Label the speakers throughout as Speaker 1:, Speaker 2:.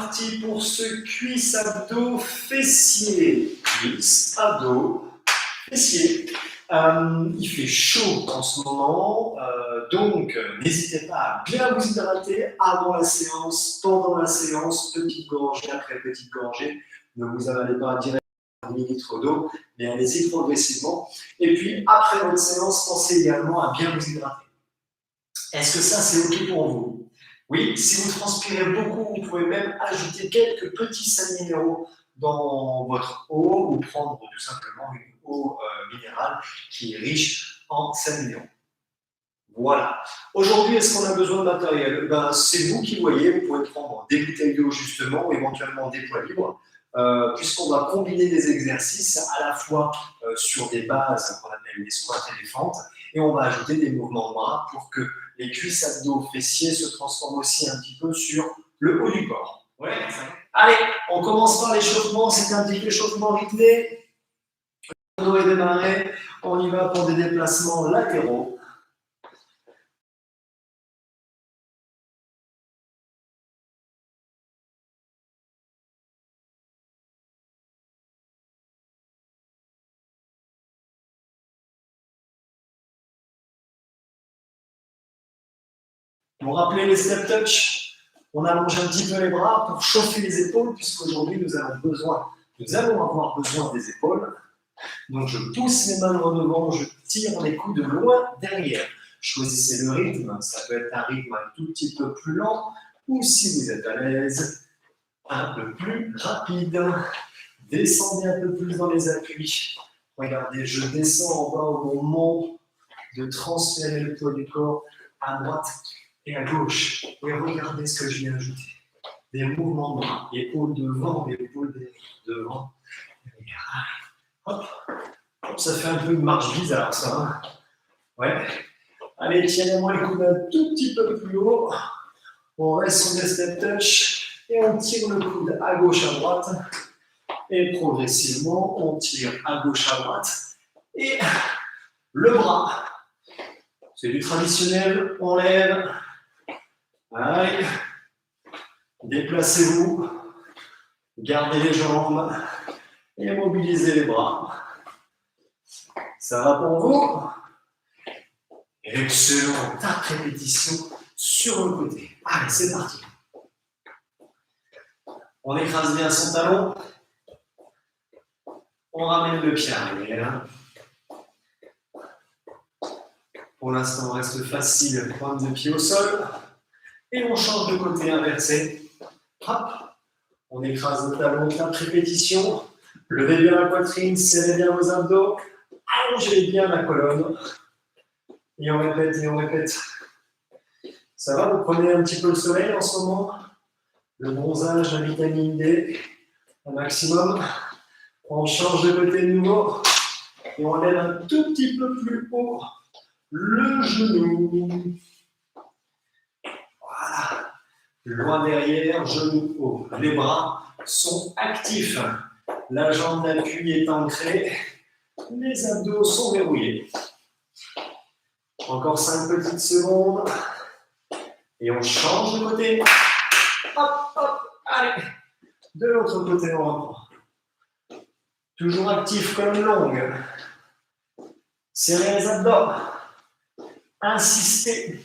Speaker 1: parti pour ce cuisse, abdos, fessiers. Cuisse, abdos, fessiers. Il fait chaud en ce moment, donc n'hésitez pas à bien vous hydrater avant la séance, pendant la séance, petite gorgée après petite gorgée. Ne vous avalez pas direct 10 litres d'eau, mais allez-y progressivement. Et puis, après votre séance, pensez également à bien vous hydrater. Est-ce que ça, c'est OK pour vous? Oui, si vous transpirez beaucoup, vous pouvez même ajouter quelques petits sels minéraux dans votre eau ou prendre tout simplement une eau minérale qui est riche en sels minéraux. Voilà. Aujourd'hui, est-ce qu'on a besoin de matériel? C'est vous qui voyez, vous pouvez prendre des bouteilles d'eau justement, ou éventuellement des poids libres, puisqu'on va combiner des exercices à la fois sur des bases qu'on appelle les squats et les fentes, et on va ajouter des mouvements de bras pour que les cuisses, abdos, fessiers se transforment aussi un petit peu sur le haut du corps. Ouais, allez, on commence par l'échauffement, c'est un petit échauffement rythmé. On est démarré, on y va pour des déplacements latéraux. Vous vous rappelez les step touch? On allonge un petit peu les bras pour chauffer les épaules, puisqu'aujourd'hui nous allons avoir besoin des épaules. Donc je pousse mes mains en devant, je tire les coudes de loin derrière. Choisissez le rythme, ça peut être un rythme un tout petit peu plus lent, ou si vous êtes à l'aise, un peu plus rapide. Descendez un peu plus dans les appuis. Regardez, je descends en bas au moment de transférer le poids du corps à droite et à gauche. Et regardez ce que je viens d'ajouter. Des mouvements de bras, épaules devant, épaules devant. Hop. Hop, ça fait un peu une marche bizarre, ça. Hein, ouais. Allez, tiens-moi le coude un tout petit peu plus haut. On reste sur des step touch et on tire le coude à gauche, à droite. Et progressivement, on tire à gauche, à droite. Et le bras. C'est du traditionnel. On lève. Allez. Déplacez-vous. Gardez les jambes. Et mobilisez les bras. Ça va pour vous? Excellent. 4 répétitions sur le côté. Allez, c'est parti. On écrase bien son talon. On ramène le pied arrière. Pour l'instant, on reste facile, pointe de pied au sol. Et on change de côté inversé. Hop. On écrase le talon, 4 répétitions. Levez bien la poitrine, serrez bien vos abdos. Allongez bien la colonne. Et on répète, et on répète. Ça va, vous prenez un petit peu le soleil en ce moment? Le bronzage, la vitamine D, un maximum. On change de côté de nouveau. Et on lève un tout petit peu plus haut le genou. Voilà. Loin derrière, genou haut. Les bras sont actifs. La jambe d'appui est ancrée. Les abdos sont verrouillés. Encore 5 petites secondes. Et on change de côté. Hop, hop, allez. De l'autre côté, on reprend. Toujours actif, colonne longue. Serrez les abdos. Insistez.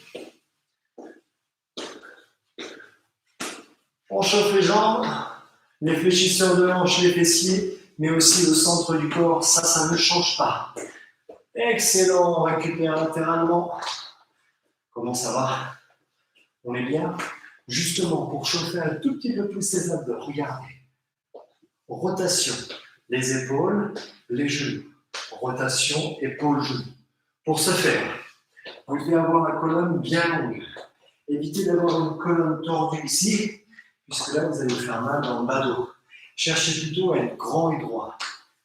Speaker 1: On chauffe les jambes, les fléchisseurs de hanches, les fessiers, mais aussi le centre du corps. Ça ne change pas. Excellent, on récupère latéralement. Comment ça va? On est bien? Justement, pour chauffer un tout petit peu plus les abdos, regardez. Rotation, les épaules, les genoux. Rotation, épaules, genoux. Pour ce faire, vous devez avoir la colonne bien longue. Évitez d'avoir une colonne tordue ici, puisque là, vous allez vous faire mal dans le bas dos. Cherchez plutôt à être grand et droit.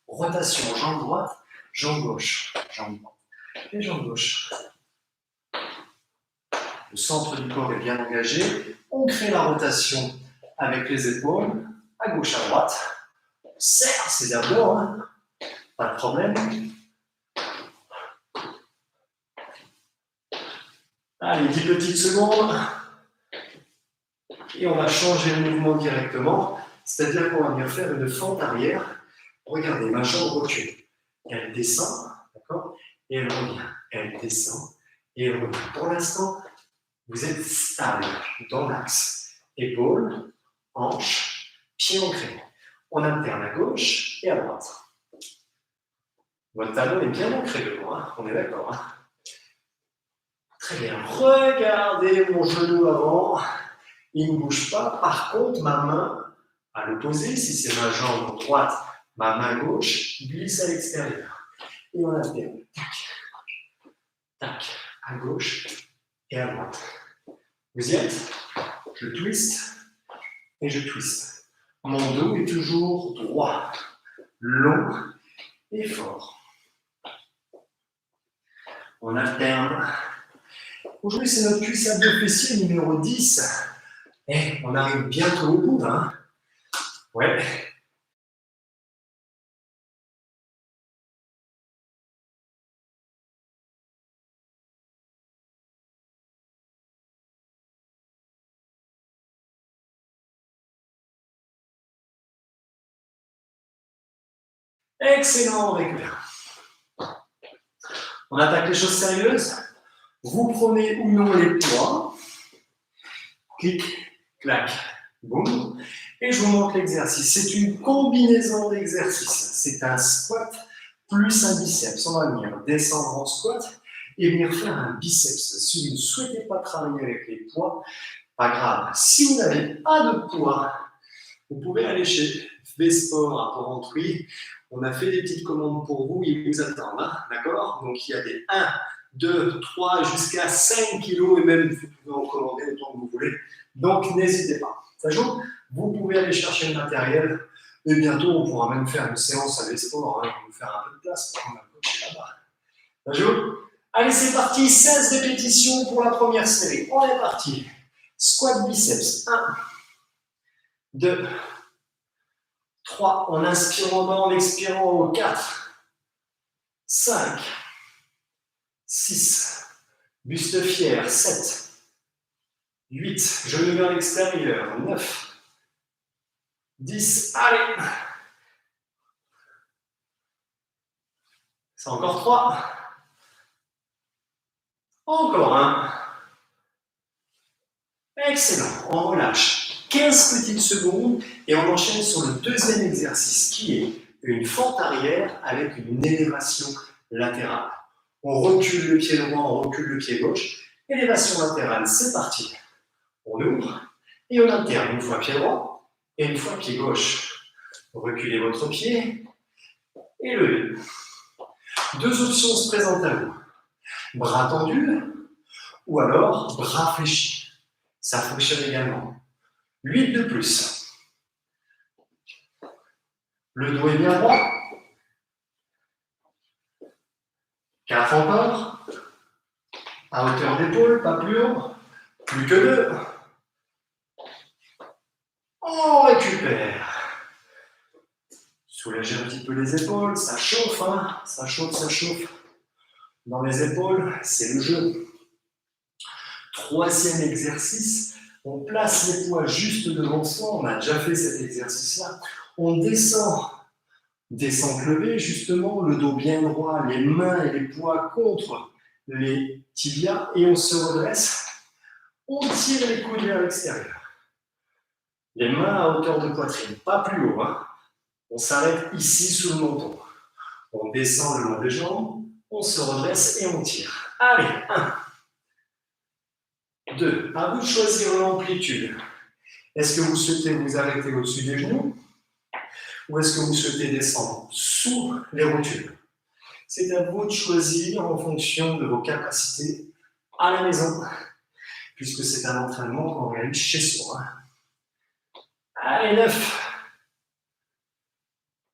Speaker 1: Rotation, jambe droite, jambe gauche, jambe droite et jambe gauche. Le centre du corps est bien engagé. On crée la rotation avec les épaules, à gauche, à droite. On serre ses abdos, hein. Pas de problème. Allez, 10 petites secondes. Et on va changer le mouvement directement, c'est-à-dire qu'on va venir faire une fente arrière. Regardez, ma jambe recule. Elle descend, d'accord? Et elle revient. Elle descend et elle revient. Pour l'instant, vous êtes stable dans l'axe. Épaules, hanches, pieds ancrés. On alterne à gauche et à droite. Votre talon est bien ancré devant, hein, on est d'accord. Hein. Très bien. Regardez mon genou avant. Il ne bouge pas. Par contre, ma main à l'opposé, si c'est ma jambe droite, ma main gauche glisse à l'extérieur. Et on alterne. Tac, tac, à gauche et à droite. Vous y êtes? Je twiste et je twiste. Mon dos est toujours droit, long et fort. On alterne. Aujourd'hui, c'est notre cuisse abdos fessier numéro 10. Et on arrive bientôt au bout, hein? Ouais. Excellent, on récupère. On attaque les choses sérieuses. Vous prenez ou non les poids. Clic, clac, boum. Et je vous montre l'exercice. C'est une combinaison d'exercices. C'est un squat plus un biceps. On va venir descendre en squat et venir faire un biceps. Si vous ne souhaitez pas travailler avec les poids, pas grave. Si vous n'avez pas de poids, vous pouvez aller chez V-Sport à Porrentruy. On a fait des petites commandes pour vous, ils vous attendent, hein, d'accord? Donc il y a des 1, 2, 3 jusqu'à 5 kilos et même vous pouvez en commander autant que vous voulez. Donc n'hésitez pas. Ça joue? Vous pouvez aller chercher le matériel et bientôt on pourra même faire une séance à V-Sport, hein, pour vous faire un peu de place pour prendre un coach là-bas. Ça joue? Allez, c'est parti, 16 répétitions pour la première série. On est parti. Squat biceps. 1, 2, 3, en inspirant en expirant au 4, 5, 6, buste fier, 7, 8, genou vers l'extérieur, 9, 10, allez. C'est encore 3, encore 1. Excellent, on relâche 15 petites secondes et on enchaîne sur le deuxième exercice qui est une fente arrière avec une élévation latérale. On recule le pied droit, on recule le pied gauche. Élévation latérale, c'est parti. On ouvre et on alterne une fois pied droit et une fois pied gauche. Reculez votre pied et levez. Deux options se présentent à vous. Bras tendus ou alors bras fléchis. Ça fonctionne également. 8 de plus. Le dos est bien droit. 4 encore. À hauteur d'épaule, pas plus haut. Plus que 2. On récupère. Soulagez un petit peu les épaules, ça chauffe, hein. Ça chauffe, ça chauffe. Dans les épaules, c'est le jeu. Troisième exercice, on place les poids juste devant soi. On a déjà fait cet exercice-là. On descend levé, justement, le dos bien droit, les mains et les poids contre les tibias et on se redresse. On tire les coudes vers l'extérieur. Les mains à hauteur de poitrine, pas plus haut, hein. On s'arrête ici sous le menton. On descend le long des jambes, on se redresse et on tire. Allez, 1, 2. À vous de choisir l'amplitude. Est-ce que vous souhaitez vous arrêter au-dessus des genoux ou est-ce que vous souhaitez descendre sous les rotules? C'est à vous de choisir en fonction de vos capacités à la maison, puisque c'est un entraînement qu'on réalise chez soi. Allez, 9,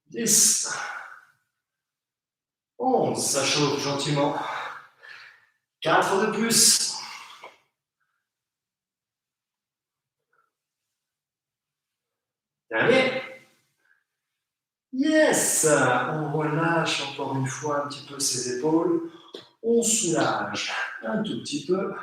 Speaker 1: 10, 11, ça chauffe gentiment. 4 de plus. Dernier. Yes! On relâche encore une fois un petit peu ses épaules. On soulage un tout petit peu.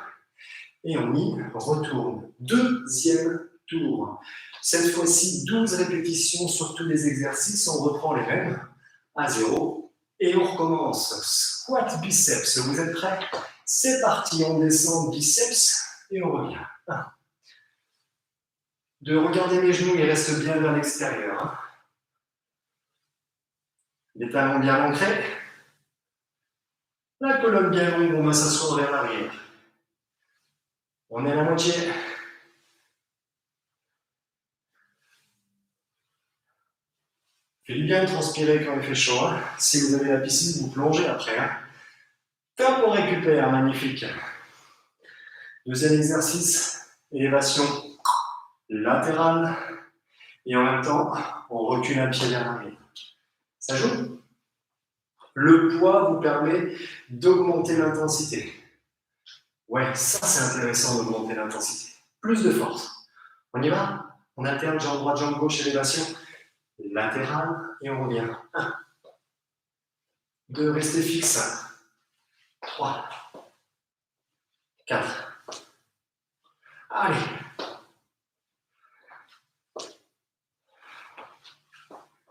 Speaker 1: Et on y retourne. Deuxième tour. Cette fois-ci, 12 répétitions sur tous les exercices. On reprend les mêmes à 0 et on recommence. Squat biceps. Vous êtes prêts? C'est parti. On descend biceps et on revient. 1. 2. Regardez mes genoux, ils restent bien vers l'extérieur. Les talons bien ancrés. La colonne bien longue, on va s'asseoir vers l'arrière. On est à la moitié. Faites bien de transpirer quand il fait chaud. Si vous avez la piscine, vous plongez après. Top, on récupère, magnifique. Deuxième exercice, élévation latérale. Et en même temps, on recule un pied vers l'arrière. Ça joue? Le poids vous permet d'augmenter l'intensité. Ouais, ça c'est intéressant d'augmenter l'intensité. Plus de force. On y va? On alterne jambe droite, jambe gauche, élévation latérale et on revient. 1. 2, restez fixe. 3. 4. Allez.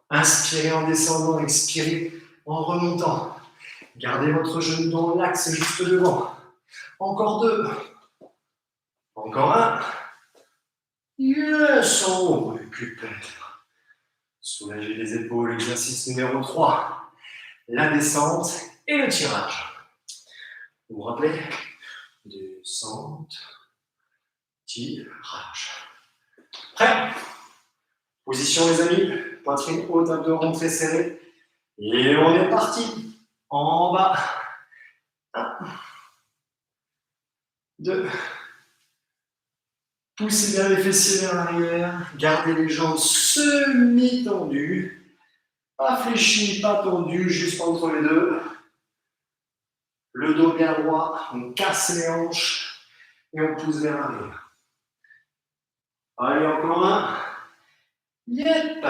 Speaker 1: Inspirez en descendant, expirez en remontant. Gardez votre genou dans l'axe juste devant. Encore 2. Encore 1. Yes, on récupère. Soulagez les épaules, exercice numéro 3. La descente et le tirage. Vous vous rappelez? Descente, tirage. Prêt? Position les amis, poitrine haute, abdos très serré. Et on est parti. En bas. 1. 2. Poussez bien les fessiers vers l'arrière. Gardez les jambes semi-tendues. Pas fléchies, pas tendues, juste entre les deux. Le dos bien droit. On casse les hanches. Et on pousse vers l'arrière. Allez, encore 1. Yep.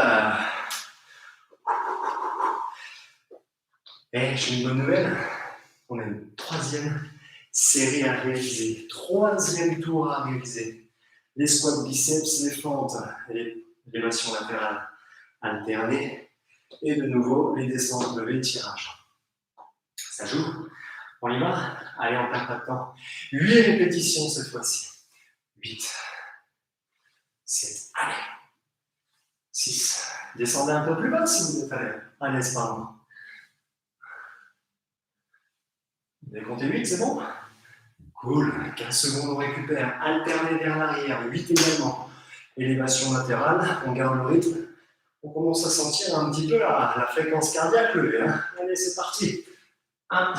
Speaker 1: Et j'ai une bonne nouvelle. On a une 3e série à réaliser. 3e tour à réaliser. Les squats biceps, les fentes, et l'élévation latérale alternée. Et de nouveau, les descentes levées, tirage. Ça joue? On y va? Allez, on perd pas de temps. 8 répétitions cette fois-ci. 8. 7. Allez. 6. Descendez un peu plus bas si vous êtes à l'aise, pardon. Vous avez compté 8, c'est bon? Cool. 15 secondes, on récupère. Alternez vers l'arrière. 8 également. Élévation latérale. On garde le rythme. On commence à sentir un petit peu la fréquence cardiaque levée. Allez, c'est parti. 1,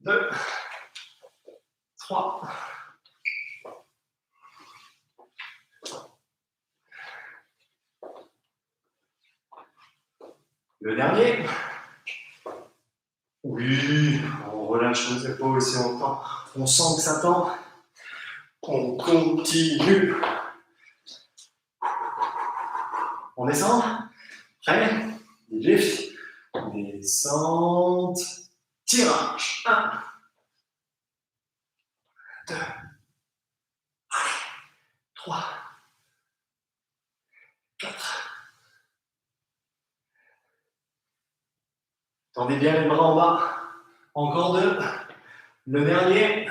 Speaker 1: 2, 3. Le dernier. Oui, on relâche nos épaules si on tend. On sent que ça tend. On continue. On descend. Prêt? Lift. Descente. Tirage. 1, 2, 3, 4. Tendez bien les bras en bas. Encore 2. Le dernier.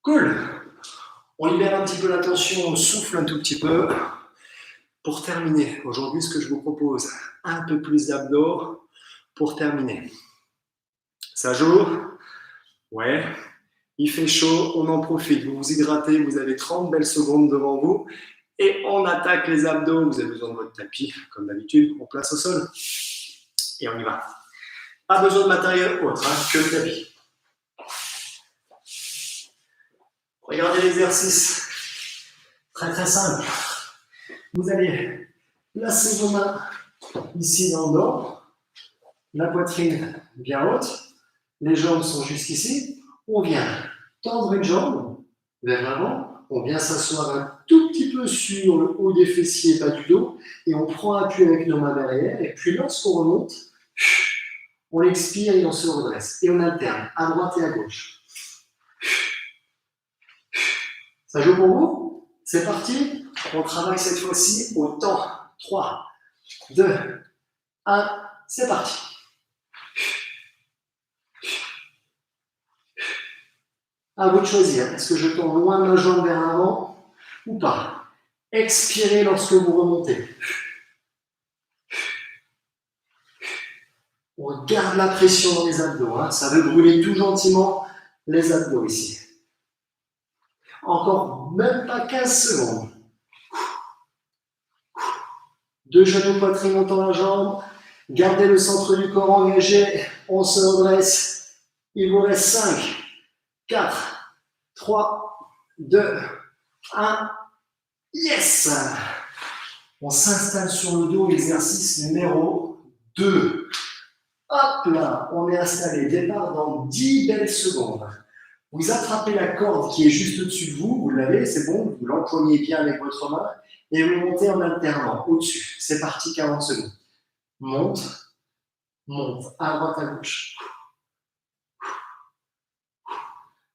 Speaker 1: Cool. On libère un petit peu la tension, on souffle un tout petit peu. Pour terminer, aujourd'hui, ce que je vous propose, un peu plus d'abdos pour terminer. Ça joue? Ouais. Il fait chaud, on en profite. Vous vous hydratez, vous avez 30 belles secondes devant vous. Et on attaque les abdos. Vous avez besoin de votre tapis, comme d'habitude, on place au sol. Et on y va. Pas besoin de matériel autre, que le tapis. Regardez l'exercice. Très très simple. Vous allez placer vos mains ici dans le dos. La poitrine bien haute. Les jambes sont jusqu'ici. On vient tendre une jambe vers l'avant. On vient s'asseoir un tout petit peu sur le haut des fessiers, pas du dos. Et on prend appui avec nos mains derrière. Et puis lorsqu'on remonte, on expire et on se redresse. Et on alterne à droite et à gauche. Ça joue pour vous? C'est parti. On travaille cette fois-ci au temps. 3, 2, 1, c'est parti. À vous de choisir. Est-ce que je tourne loin de ma jambe vers l'avant ou pas? Expirez lorsque vous remontez. On garde la pression dans les abdos. Hein. Ça veut brûler tout gentiment les abdos ici. Encore même pas 15 secondes. Deux genoux, poitrine, on tend la jambe. Gardez le centre du corps engagé. On se redresse. Il vous reste 5, 4, 3, 2, 1. Yes! On s'installe sur le dos, l'exercice numéro 2. Hop là, on est installé. Départ dans 10 belles secondes. Vous attrapez la corde qui est juste au-dessus de vous, vous l'avez, c'est bon, vous l'empoignez bien avec votre main et vous montez en alternant au-dessus. C'est parti, 40 secondes. Monte, monte, à droite, à gauche.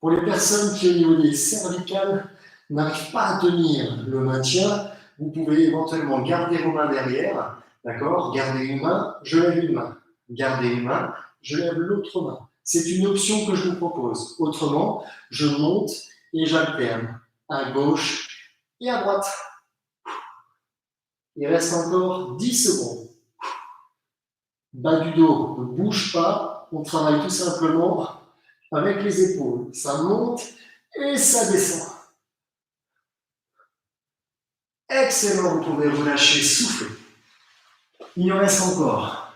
Speaker 1: Pour les personnes qui, au niveau des cervicales, n'arrivent pas à tenir le maintien, vous pouvez éventuellement garder vos mains derrière, d'accord? Gardez une main, je lève une main. Gardez une main, je lève l'autre main. C'est une option que je vous propose. Autrement, je monte et j'alterne à gauche et à droite. Il reste encore 10 secondes. Bas du dos, ne bouge pas. On travaille tout simplement avec les épaules. Ça monte et ça descend. Excellent, vous pouvez relâcher, souffler. Il en reste encore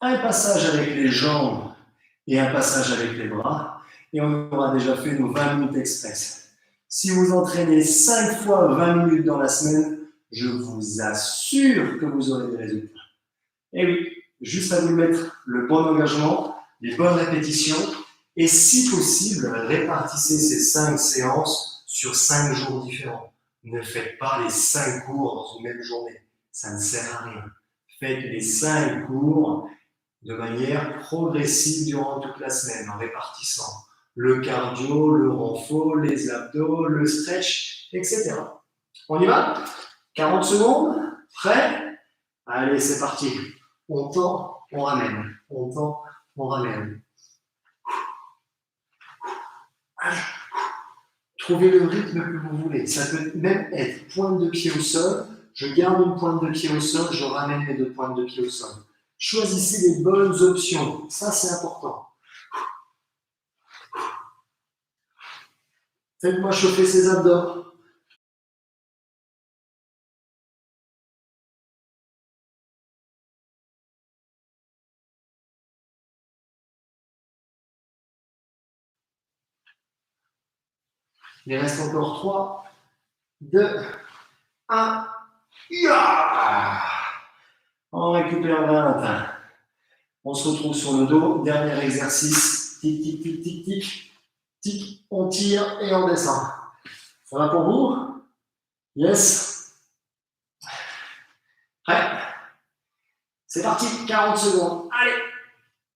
Speaker 1: un passage avec les jambes et un passage avec les bras, et on aura déjà fait nos 20 minutes express. Si vous entraînez 5 fois 20 minutes dans la semaine, je vous assure que vous aurez des résultats. Et oui, juste à vous mettre le bon engagement, les bonnes répétitions, et si possible, répartissez ces 5 séances sur 5 jours différents. Ne faites pas les 5 cours dans une même journée, ça ne sert à rien. Faites les 5 cours de manière progressive durant toute la semaine, en répartissant le cardio, le renfort, les abdos, le stretch, etc. On y va? 40 secondes, prêt? Allez, c'est parti. On tend, on ramène. On tend, on ramène. Trouvez le rythme que vous voulez. Ça peut même être pointe de pied au sol. Je garde une pointe de pied au sol, je ramène mes 2 pointes de pied au sol. Choisissez les bonnes options. Ça, c'est important. Faites-moi chauffer ces abdos. Il reste encore 3, 2, 1. Yeah! On récupère 20. On se retrouve sur le dos. Dernier exercice. Tic, tic, tic, tic, tic. Tic, on tire et on descend. Ça va pour vous? Yes? Prêt? C'est parti, 40 secondes. Allez,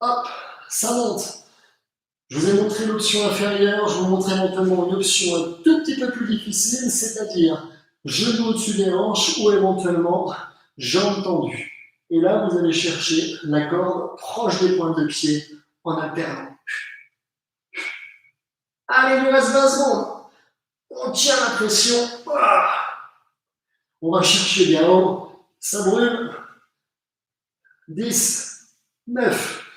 Speaker 1: hop, ça monte. Je vous ai montré l'option inférieure, je vous montre éventuellement une option un tout petit peu plus difficile, c'est-à-dire genou au-dessus des hanches ou éventuellement jambes tendues. Et là, vous allez chercher la corde proche des pointes de pied en alternant. Allez, il nous reste 20 secondes. On tient la pression. On va chercher bien haut. Ça brûle. 10, 9,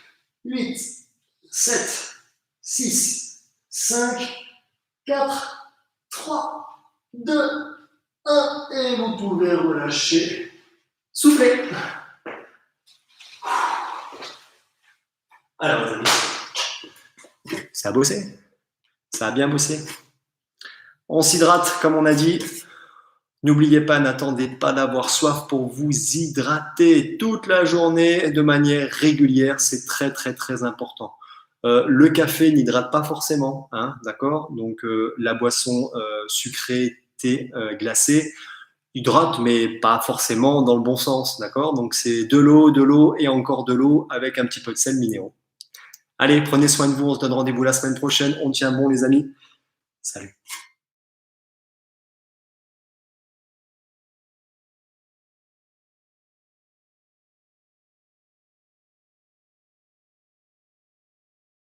Speaker 1: 8, 7, 6, 5, 4, 3, 2, 1. Et vous pouvez relâcher. Soufflez. Alors, les amis, ça a bossé. Ça a bien bossé. On s'hydrate, comme on a dit. N'oubliez pas, n'attendez pas d'avoir soif pour vous hydrater toute la journée de manière régulière. C'est très, très, très important. Le café n'hydrate pas forcément, hein, d'accord? Donc, la boisson sucrée, thé glacé, hydrate, mais pas forcément dans le bon sens, d'accord? Donc, c'est de l'eau et encore de l'eau avec un petit peu de sel minéraux. Allez, prenez soin de vous. On se donne rendez-vous la semaine prochaine. On tient bon, les amis. Salut.